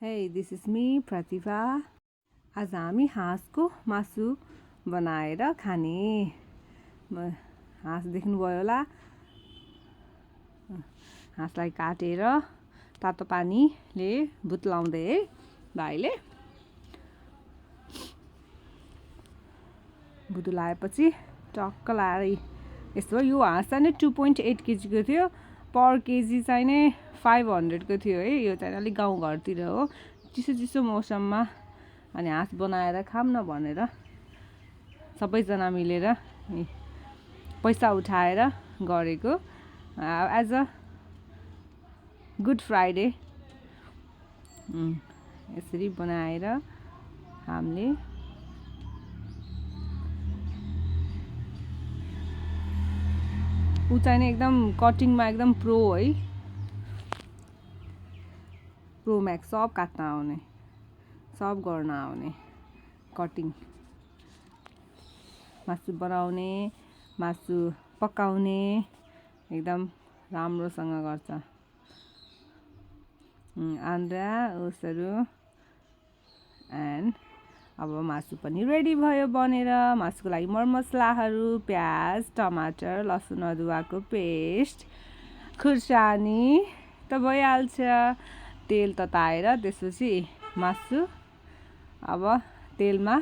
Hey, this is me, Pratibha. आज हामी हाँसको मासु बनाएर खाने। हाँस देख्नुभयो होला। हाँसलाई काटेर तातो पानीले भुत्लाउँदै है भाइले। भुत्लाएपछि टक्क लाएर यस्तो यो हाँस चाहिँ 2.8 केजीको थियो। पर केजी चाहिँ नै 500 को थियो है। यो चाहिँ अलिक गाउँघरतिर हो, चिसो चिसो मौसममा अनि हाँस बनाएर खाऊँ न भनेर सबैजना मिलेर पैसा उठाएर गरेको एज अ गुड फ्राइडे। यसरी बनाएर हामीले ऊ चाहिँ एकदम कटिङमा एकदम प्रो है, प्रो म्याक्स, सब काट्न आउने, सब गर्न आउने, कटिङ, मासु बनाउने, मासु पकाउने एकदम राम्रोसँग गर्छ। आन्द्रा उसहरू एन्ड अब मासु पनि रेडी भयो बनेर। मासुको लागि मरमसलाहरू प्याज, टमाटर, लसुन अदुवाको पेस्ट, खुर्सानी त भइहाल्छ। तेल तताएर त्यसपछि मासु अब तेलमा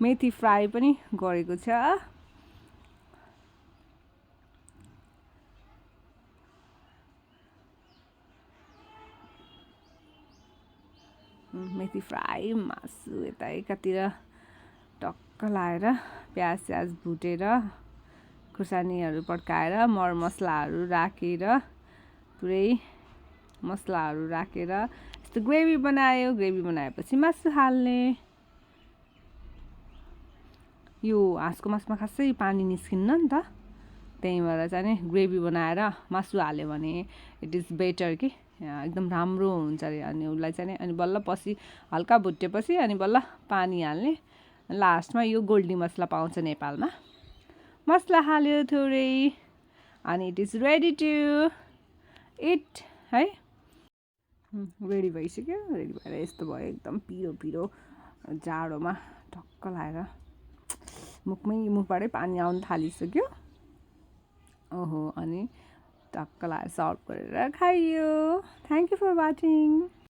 मेथी फ्राई पनि गरेको छ। मेथी फ्राई मासु यता एकातिर टक्क लाएर प्याज स्याज भुटेर खुर्सानीहरू पड्काएर मरमसलाहरू राखेर पुरै मसलाहरू राखेर यस्तो ग्रेभी बनायो। ग्रेभी बनाएपछि मासु हाल्ने। यो हाँसको मासुमा खासै पानी निस्किन्न नि त, त्यही भएर चाहिँ नि ग्रेभी बनाएर मासु हाल्यो भने इट इज बेटर कि एकदम राम्रो हुन्छ अरे। अनि उसलाई चाहिँ नि अनि बल्ल पछि हल्का भुटेपछि अनि बल्ल पानी हाल्ने। लास्टमा यो गोल्डी मसला पाउँछ नेपालमा, मसला हाल्यो थोरै अनि it is ready to it है। रेडी भइसक्यो। रेडी भएर यस्तो भयो, एकदम पिरो पिरो जाडोमा टक्क लाएर मुखबाटै पानी आउनु थालिसक्यो। ओहो, अनि टक्क लाएर सर्भ गरेर खाइयो। Thank you for watching.